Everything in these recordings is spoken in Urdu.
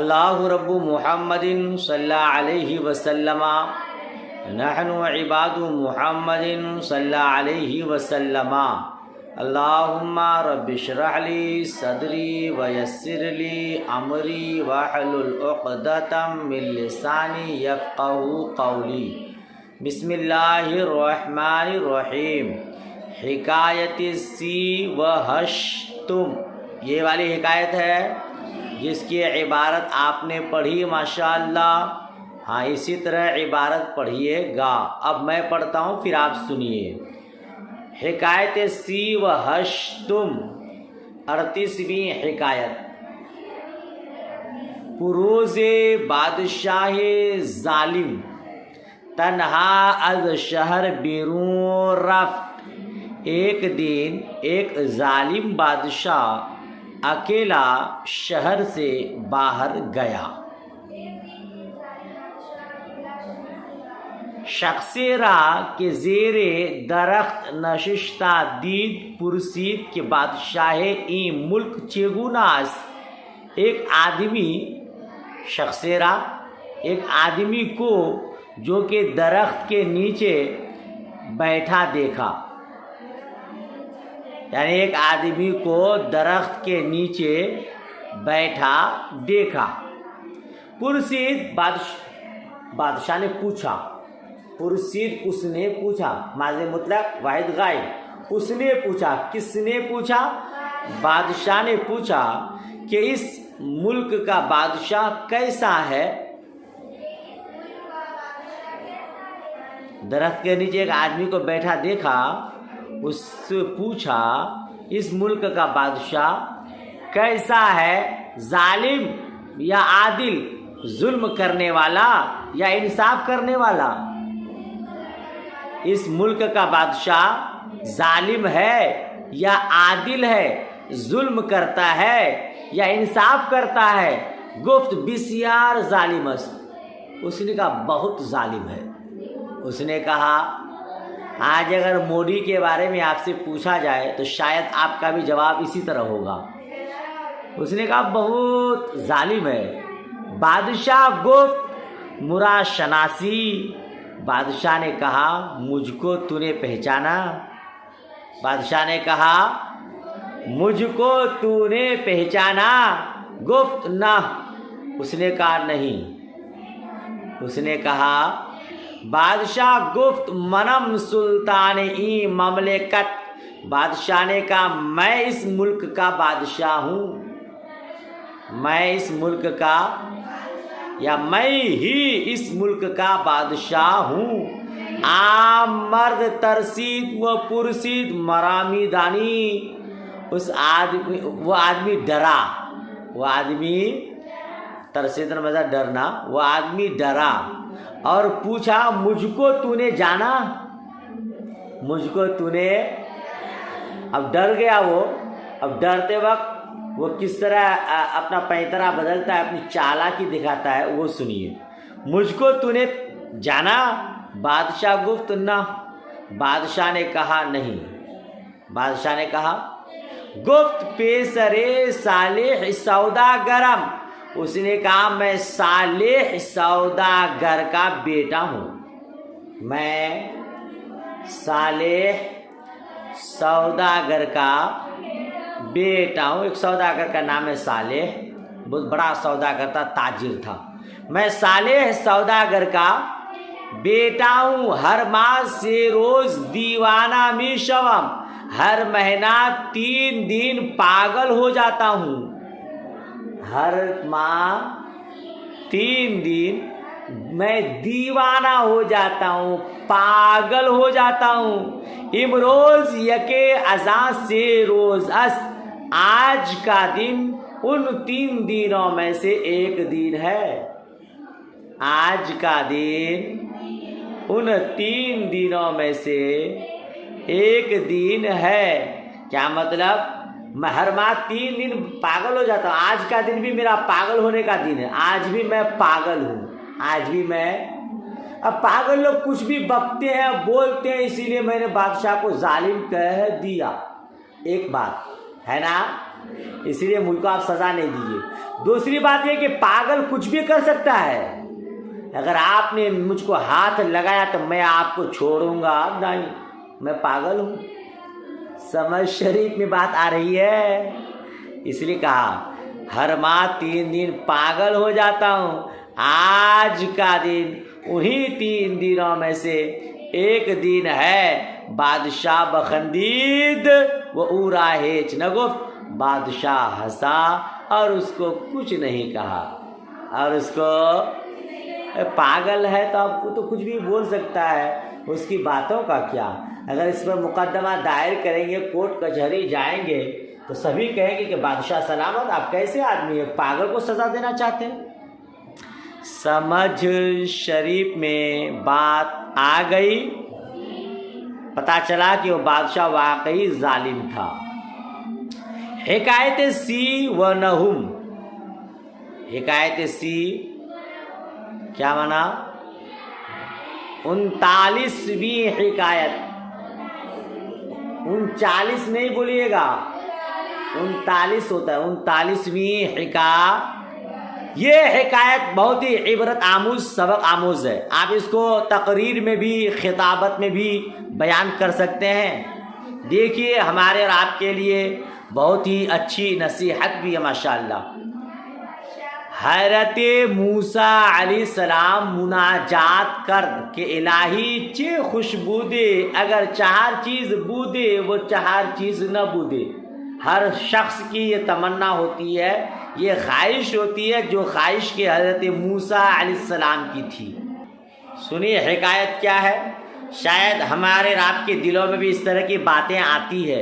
اللہ رب محمد صلی اللہ علیہ وسلم نحن عباد محمد صلی اللہ علیہ وسلم اللہم رب اشرح لی صدری ویسر لی امری واحلل عقدۃ من لسانی یفقہوا قولی۔ بسم اللہ الرحمن الرحیم۔ حکایت سی و ہشتم، یہ والی حکایت ہے جس کی عبارت آپ نے پڑھی ماشاءاللہ۔ ہاں، اسی طرح عبارت پڑھیے گا۔ اب میں پڑھتا ہوں، پھر آپ سنیے۔ حکایت سی و ہشتم، 38ویں حکایت۔ پروز بادشاہ ظالم تنہا از شہر بیرون رفت۔ ایک دن ایک ظالم بادشاہ اکیلا شہر سے باہر گیا۔ شخص را کے زیر درخت نشستہ دید، پرسید کہ بادشاہ این ملک چگونه است؟ ایک آدمی، شخص را، ایک آدمی کو جو کہ درخت کے نیچے بیٹھا دیکھا، یعنی ایک آدمی کو درخت کے نیچے بیٹھا دیکھا۔ پرسید، بادشاہ نے پوچھا، پرسید اس نے پوچھا، ماضی مطلق واحد غائب، اس نے پوچھا، کس نے پوچھا؟ بادشاہ نے پوچھا کہ اس ملک کا بادشاہ کیسا ہے؟ درخت کے نیچے ایک آدمی کو بیٹھا دیکھا، اس سے پوچھا اس ملک کا بادشاہ کیسا ہے؟ ظالم یا عادل، ظلم کرنے والا یا انصاف کرنے والا؟ اس ملک کا بادشاہ ظالم ہے یا عادل ہے، ظلم کرتا ہے یا انصاف کرتا ہے؟ گفت بسیار ظالم است، اس نے کہا بہت ظالم ہے۔ اس نے کہا آج اگر مودی کے بارے میں آپ سے پوچھا جائے تو شاید آپ کا بھی جواب اسی طرح ہوگا۔ اس نے کہا بہت ظالم ہے۔ بادشاہ گفت مرا شناسی، بادشاہ نے کہا مجھ کو تو نے پہچانا؟ بادشاہ نے کہا مجھ کو تو نے پہچانا؟ گفت نہ، اس نے کہا نہیں۔ اس نے کہا بادشاہ گفت منم سلطان این مملکت، بادشاہ نے کہا میں اس ملک کا بادشاہ ہوں، میں اس ملک کا، یا میں ہی اس ملک کا بادشاہ ہوں۔ عام مرد ترسید و پرسید مرامی دانی، وہ آدمی ڈرا، وہ آدمی ترسید مطلب ڈرنا، وہ آدمی ڈرا اور پوچھا مجھ کو تو نے جانا؟ مجھ کو تو نے، اب ڈر گیا وہ۔ اب ڈرتے وقت وہ کس طرح اپنا پینترا بدلتا ہے، اپنی چالاکی دکھاتا ہے، وہ سنیے۔ مجھ کو تو نے جانا؟ بادشاہ گفت نہ، بادشاہ نے کہا نہیں۔ بادشاہ نے کہا گفت پیسرے صالح سوداگرم، اس نے کہا میں صالح سوداگر کا بیٹا ہوں، میں صالح سوداگر کا بیٹا ہوں۔ ایک سوداگر کا نام ہے صالح، بہت بڑا سوداگر تھا، تاجر تھا۔ میں صالح سوداگر کا بیٹا ہوں، ہر ماہ سے روز دیوانہ می شوم، ہر مہینہ 3 دن پاگل ہو جاتا ہوں، ہر ماہ 3 دن میں دیوانہ ہو جاتا ہوں، پاگل ہو جاتا ہوں۔ امروز یکے ازاں سے روز است، آج کا دن ان 3 دنوں میں سے ایک دن ہے، آج کا دن ان 3 دنوں میں سے ایک دن ہے۔ کیا مطلب؟ میں ہر ماہ 3 دن پاگل ہو جاتا ہوں، آج کا دن بھی میرا پاگل ہونے کا دن ہے، آج بھی میں پاگل ہوں، آج بھی میں۔ اب پاگل لوگ کچھ بھی بکتے ہیں، بولتے ہیں، اسی لیے میں نے بادشاہ کو ظالم کہہ دیا۔ ایک بات ہے نا، اس لیے مجھ کو آپ سزا نہیں دیجیے۔ دوسری بات یہ کہ پاگل کچھ بھی کر سکتا ہے، اگر آپ نے مجھ کو ہاتھ لگایا تو میں آپ کو چھوڑوں گا نہیں، میں پاگل ہوں۔ سمجھ شریف میں بات آ رہی ہے، اس لیے کہا ہر ماہ 3 دن پاگل ہو جاتا ہوں، آج کا دن انہی 3 دنوں میں سے ایک دن ہے۔ بادشاہ بخندید و او را ہیچ نہ گفت، بادشاہ ہنسا اور اس کو کچھ نہیں کہا۔ اور اس کو پاگل ہے تو آپ کو تو کچھ بھی بول سکتا ہے، اس کی باتوں کا کیا؟ اگر اس پر مقدمہ دائر کریں گے، کورٹ کچہری جائیں گے تو سبھی کہیں گے کہ بادشاہ سلامت، آپ کیسے آدمی ہیں، پاگل کو سزا دینا چاہتے ہیں؟ سمجھ شریف میں بات آ گئی؟ پتا چلا کہ وہ بادشاہ واقعی ظالم تھا۔ حکایت سی و نہم، حکایت سی کیا مانا؟ 39ویں حکایت، 39 نہیں بولیے گا، 39 ہوتا ہے، 39ویں حکایت۔ یہ حکایت بہت ہی عبرت آموز، سبق آموز ہے، آپ اس کو تقریر میں بھی، خطابت میں بھی بیان کر سکتے ہیں۔ دیکھیے ہمارے اور آپ کے لیے بہت ہی اچھی نصیحت بھی ہے ماشاءاللہ۔ حضرت موسیٰ علیہ السلام مناجات کرد کہ الہی چے خوشبو دے، اگر 4 چیز بودے وہ 4 چیز نہ بودے۔ ہر شخص کی یہ تمنا ہوتی ہے، یہ خواہش ہوتی ہے، جو خواہش کہ حضرت موسیٰ علیہ السلام کی تھی۔ سنیے حکایت کیا ہے، شاید ہمارے اور آپ کے دلوں میں بھی اس طرح کی باتیں آتی ہے۔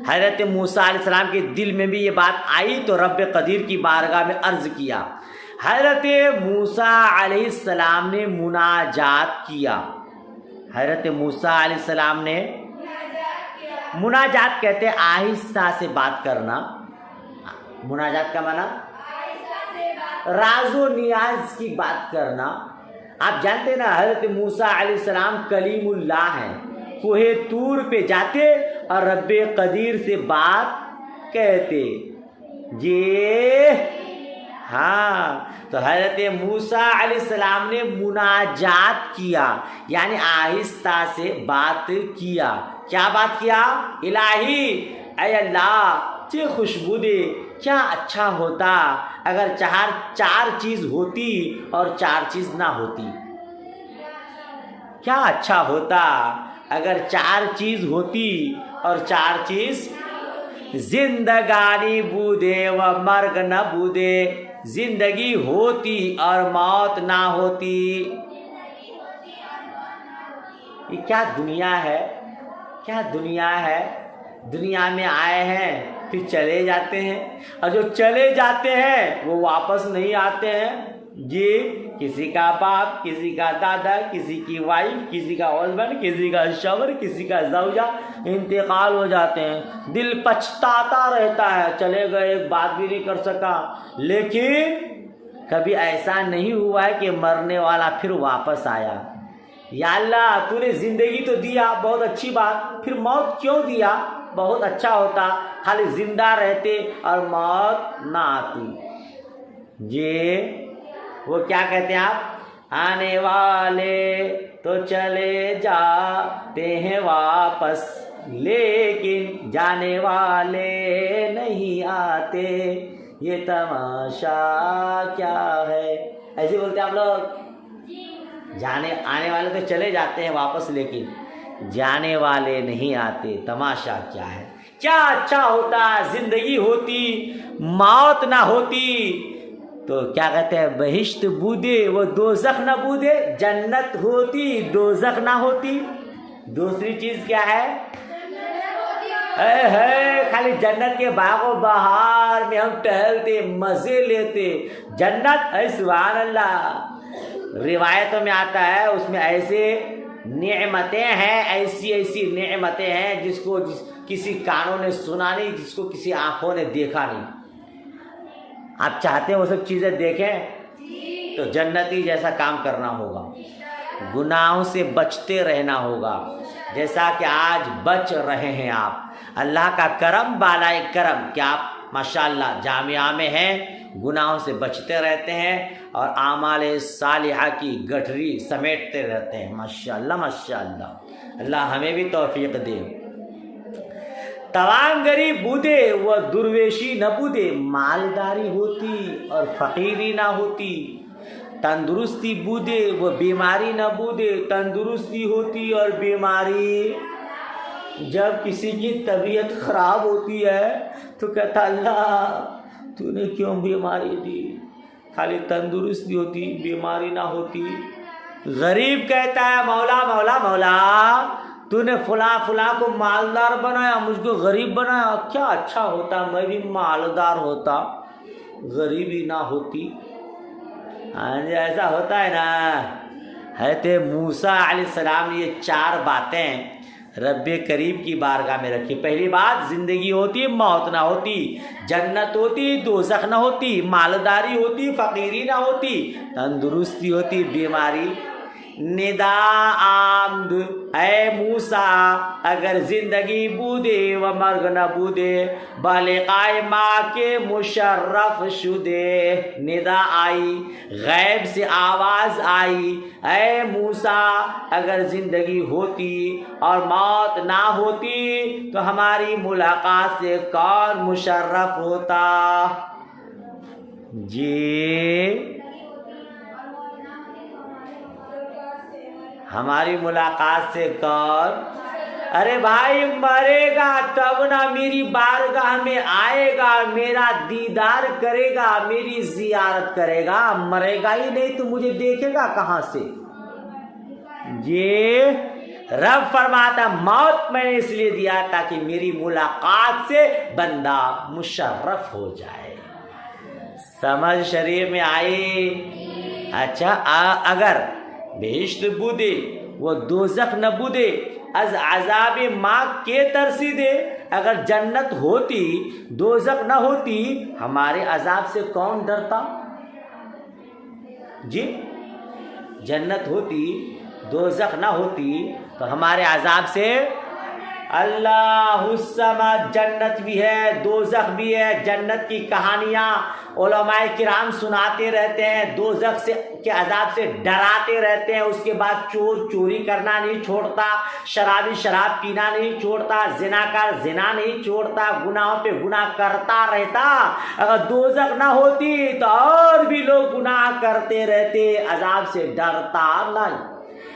حضرت موسیٰ علیہ السلام کے دل میں بھی یہ بات آئی تو رب قدیر کی بارگاہ میں عرض کیا۔ حضرت موسیٰ علیہ السلام نے مناجات کیا۔ حضرت موسیٰ علیہ السلام نے مناجات کہتے ہیں آہستہ سے بات کرنا۔ مناجات کا معنی راز و نیاز کی بات کرنا۔ آپ جانتے ہیں نا حضرت موسیٰ علیہ السلام کلیم اللہ ہیں، کوہ طور پہ جاتے اور رب قدیر سے بات کہتے جی ہاں۔ تو حضرت موسیٰ علیہ السلام نے مناجات کیا، یعنی آہستہ سے بات کیا۔ کیا بات کیا؟ الہی اے اللہ چے خوشبو دے، کیا اچھا ہوتا اگر 4 چیز ہوتی اور 4 چیز نہ ہوتی۔ کیا اچھا ہوتا اگر 4 چیز ہوتی اور 4 چیز، زندگانی بودے و مرگ نہ بودے، زندگی ہوتی اور موت نہ ہوتی۔ یہ کیا دنیا ہے، کیا دنیا ہے؟ دنیا میں آئے ہیں پھر چلے جاتے ہیں، اور جو چلے جاتے ہیں وہ واپس نہیں آتے ہیں جی۔ کسی کا باپ، کسی کا دادا، کسی کی وائف، کسی کا ہسبینڈ، کسی کا شوہر، کسی کا زوجہ انتقال ہو جاتے ہیں، دل پچھتاتا رہتا ہے، چلے گئے ایک بات بھی نہیں کر سکا۔ لیکن کبھی ایسا نہیں ہوا ہے کہ مرنے والا پھر واپس آیا۔ یا اللہ تو نے زندگی تو دیا، بہت اچھی بات، پھر موت کیوں دیا؟ بہت اچھا ہوتا خالی زندہ رہتے اور موت نہ آتی جی۔ وہ کیا کہتے ہیں آپ؟ آنے والے تو چلے جاتے ہیں واپس، لیکن جانے والے نہیں آتے، یہ تماشا کیا ہے؟ ایسے بولتے ہیں آپ لوگ، آنے والے تو چلے جاتے ہیں واپس، لیکن جانے والے نہیں آتے، تماشا کیا ہے؟ کیا اچھا ہوتا زندگی ہوتی، موت نہ ہوتی۔ تو کیا کہتے ہیں، بہشت بودے وہ دوزخ نہ بودے، جنت ہوتی دوزخ نہ ہوتی۔ دوسری چیز کیا ہے؟ خالی جنت کے باغ و بہار میں ہم ٹہلتے، مزے لیتے، جنت ہے سبحان اللہ۔ روایتوں میں آتا ہے اس میں ایسے نعمتیں ہیں، ایسی نعمتیں ہیں جس کو کسی کانوں نے سنا نہیں، جس کو کسی آنکھوں نے دیکھا نہیں۔ آپ چاہتے ہیں وہ سب چیزیں دیکھیں تو جنتی جیسا کام کرنا ہوگا، گناہوں سے بچتے رہنا ہوگا، جیسا کہ آج بچ رہے ہیں آپ۔ اللہ کا کرم بالائے کرم کہ آپ ماشاءاللہ جامعہ میں ہیں، گناہوں سے بچتے رہتے ہیں اور اعمال صالحہ کی گٹھری سمیٹتے رہتے ہیں، ماشاءاللہ ماشاءاللہ۔ اللہ ہمیں بھی توفیق دے۔ توانگری بودے و درویشی نہ بودے، مالداری ہوتی اور فقیری نہ ہوتی، تندرستی بودے وہ بیماری نہ بودے، تندرستی ہوتی اور بیماری۔ جب کسی کی طبیعت خراب ہوتی ہے تو کہتا اللہ تو نے کیوں بیماری دی، خالی تندرستی ہوتی بیماری نہ ہوتی۔ غریب کہتا ہے مولا مولا مولا تو نے فلاں فلاں کو مالدار بنایا، مجھ کو غریب بنایا، کیا اچھا ہوتا میں بھی مالدار ہوتا، غریبی نہ ہوتی۔ ہاں جی ایسا ہوتا ہے نا۔ حضرت موسیٰ علیہ السلام نے یہ 4 باتیں رب کریم کی بارگاہ میں رکھی۔ پہلی بات، زندگی ہوتی موت نہ ہوتی، جنت ہوتی دوزخ نہ ہوتی، مالداری ہوتی فقیری نہ ہوتی، تندرستی ہوتی بیماری۔ ندا آمد اے موسیٰ اگر زندگی بودے و مرگ نہ بودے، بالقائے ماں کے مشرف شدے۔ ندا آئی، غیب سے آواز آئی، اے موسیٰ اگر زندگی ہوتی اور موت نہ ہوتی تو ہماری ملاقات سے کون مشرف ہوتا؟ جی ہماری ملاقات سے کون؟ ارے بھائی مرے گا تب نہ میری بارگاہ میں آئے گا، میرا دیدار کرے گا، میری زیارت کرے گا۔ مرے گا ہی نہیں تو مجھے دیکھے گا کہاں سے؟ یہ رب فرماتا موت میں نے اس لیے دیا تاکہ میری ملاقات سے بندہ مشرف ہو جائے۔ سمجھ شریف میں آئی؟ اچھا اگر بہشت بودے وہ دوزخ نہ بودے، از عذاب ماں کے ترسی دے۔ اگر جنت ہوتی دوزخ نہ ہوتی ہمارے عذاب سے کون ڈرتا؟ جی جنت ہوتی دوزخ نہ ہوتی تو ہمارے عذاب سے اللہ الصمد۔ جنت بھی ہے دوزخ بھی ہے، جنت کی کہانیاں علماء کرام سناتے رہتے ہیں، دوزخ سے کے عذاب سے ڈراتے رہتے ہیں۔ اس کے بعد چور چوری کرنا نہیں چھوڑتا، شرابی شراب پینا نہیں چھوڑتا، زناکار زنا نہیں چھوڑتا، گناہوں پہ گناہ کرتا رہتا۔ اگر دوزخ نہ ہوتی تو اور بھی لوگ گناہ کرتے رہتے، عذاب سے ڈرتا نہیں۔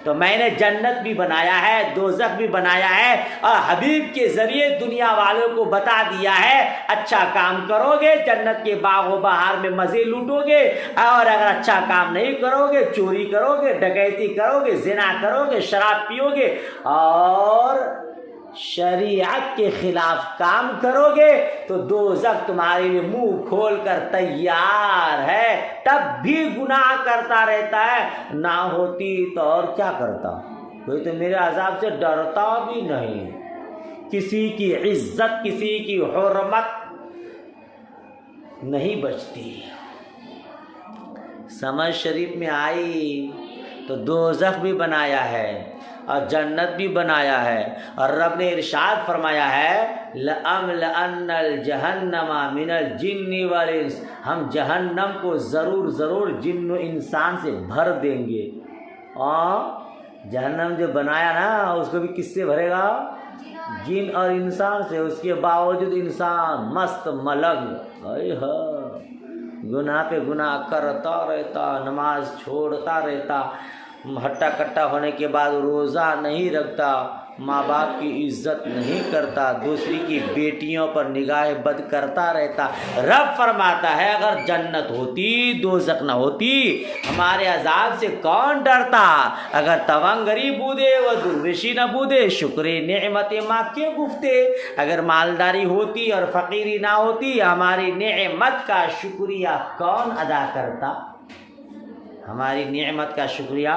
تو میں نے جنت بھی بنایا ہے دوزخ بھی بنایا ہے اور حبیب کے ذریعے دنیا والوں کو بتا دیا ہے اچھا کام کرو گے جنت کے باغ و بہار میں مزے لوٹو گے، اور اگر اچھا کام نہیں کرو گے، چوری کرو گے، ڈکیتی کرو گے، زنا کرو گے، شراب پیو گے اور شریعت کے خلاف کام کرو گے تو دوزخ تمہارے لیے منہ کھول کر تیار ہے۔ تب بھی گناہ کرتا رہتا ہے، نہ ہوتی تو اور کیا کرتا؟ کوئی تو میرے عذاب سے ڈرتا بھی نہیں۔ کسی کی عزت کسی کی حرمت نہیں بچتی۔ سمجھ شریف میں آئی؟ تو دوزخ بھی بنایا ہے اور جنت بھی بنایا ہے، اور رب نے ارشاد فرمایا ہے لَأَمْلَأَنَّ الْجَهَنَّمَ مِنَ الْجِنِّ وَالْإِنسِ، ہم جہنم کو ضرور جن و انسان سے بھر دیں گے۔ اور جہنم جو بنایا نا اس کو بھی کس سے بھرے گا؟ جن اور انسان سے۔ اس کے باوجود انسان مست ملنگ گناہ پہ گناہ کرتا رہتا، نماز چھوڑتا رہتا، ہٹا کٹا ہونے کے بعد روزہ نہیں رکھتا، ماں باپ کی عزت نہیں کرتا، دوسری کی بیٹیوں پر نگاہ بد کرتا رہتا۔ رب فرماتا ہے اگر جنت ہوتی دوزخ نہ ہوتی ہمارے عذاب سے کون ڈرتا؟ اگر تونگری بودے و درویشی نہ بودے، شکر نعمت ماں کے گفتے۔ اگر مالداری ہوتی اور فقیری نہ ہوتی ہماری نعمت کا شکریہ کون ادا کرتا؟ ہماری نعمت کا شکریہ؟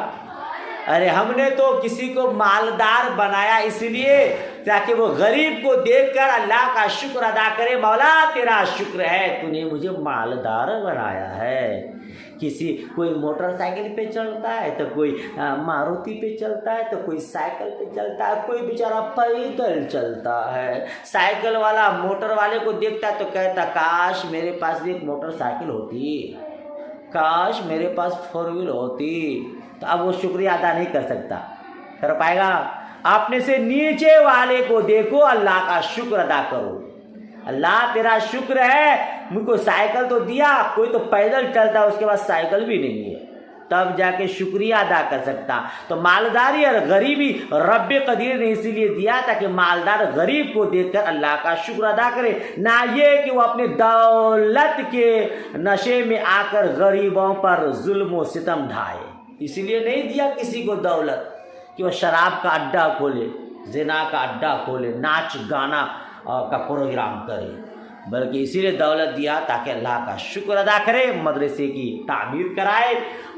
ارے ہم نے تو کسی کو مالدار بنایا اس لیے تاکہ وہ غریب کو دیکھ کر اللہ کا شکر ادا کرے، مولا تیرا شکر ہے تو نے مجھے مالدار بنایا ہے۔ کوئی موٹر سائیکل پہ چلتا ہے تو کوئی ماروتی پہ چلتا ہے تو کوئی سائیکل پہ چلتا ہے، کوئی بیچارہ پیدل چلتا ہے۔ سائیکل والا موٹر والے کو دیکھتا ہے تو کہتا کاش میرے پاس بھی ایک موٹر سائیکل ہوتی، کاش میرے پاس 4 وہیل ہوتی۔ تو اب وہ شکریہ ادا نہیں کر سکتا، کر پائے گا؟ اپنے سے نیچے والے کو دیکھو، اللہ کا شکر ادا کرو۔ اللہ تیرا شکر ہے، مجھ کو سائیکل تو دیا، کوئی تو پیدل چلتا ہے اس کے پاس سائیکل بھی نہیں ہے، تب جا کے شکریہ ادا کر سکتا۔ تو مالداری اور غریبی رب قدیر نے اسی لیے دیا تاکہ مالدار غریب کو دیکھ کر اللہ کا شکر ادا کرے، نہ یہ کہ وہ اپنی دولت کے نشے میں آ کر غریبوں پر ظلم و ستم ڈھائے۔ اسی لیے نہیں دیا کسی کو دولت کہ وہ شراب کا اڈا کھولے، زنا کا اڈا کھولے، ناچ گانا کا پروگرام کرے، بلکہ اسی لیے دولت دیا تاکہ اللہ کا شکر ادا کرے، مدرسے کی تعمیر کرائے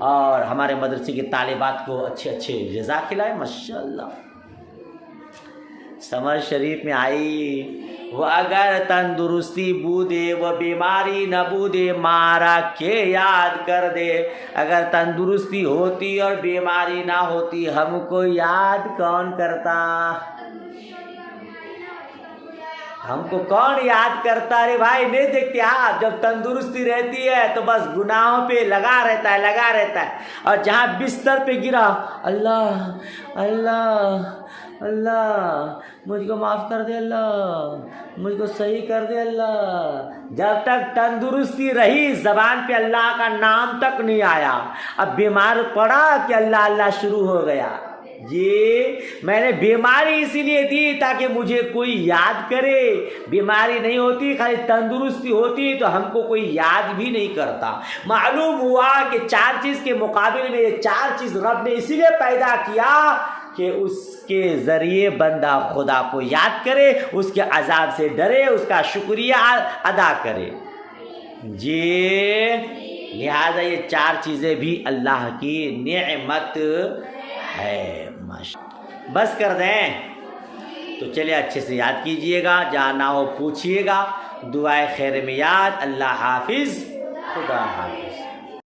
اور ہمارے مدرسے کی طالبات کو اچھے اچھے غذا کھلائے۔ ماشاءاللہ سمر شریف میں آئی وہ اگر تندرستی بودے وہ بیماری نہ بودے مارا کے یاد کر دے۔ اگر تندرستی ہوتی اور بیماری نہ ہوتی ہم کو یاد کون کرتا؟ ہم کو کون یاد کرتا؟ ارے بھائی نہیں دیکھتے آپ، جب تندرستی رہتی ہے تو بس گناہوں پہ لگا رہتا ہے، اور جہاں بستر پہ گرا اللہ اللہ اللہ مجھ کو معاف کر دے، اللہ مجھ کو صحیح کر دے اللہ۔ جب تک تندرستی رہی زبان پہ اللہ کا نام تک نہیں آیا، اب بیمار پڑا کہ اللہ اللہ شروع ہو گیا۔ جی میں نے بیماری اسی لیے دی تاکہ مجھے کوئی یاد کرے، بیماری نہیں ہوتی خالی تندرستی ہوتی تو ہم کو کوئی یاد بھی نہیں کرتا۔ معلوم ہوا کہ 4 چیز کے مقابل میں یہ 4 چیز رب نے اسی لیے پیدا کیا کہ اس کے ذریعے بندہ خدا کو یاد کرے، اس کے عذاب سے ڈرے، اس کا شکریہ ادا کرے۔ جی لہذا یہ 4 چیزیں بھی اللہ کی نعمت ہے۔ بس کر دیں تو چلے اچھے سے یاد کیجئے گا، جہاں نہ ہو پوچھئے گا۔ دعائے خیر میں یاد۔ اللہ حافظ، خدا حافظ۔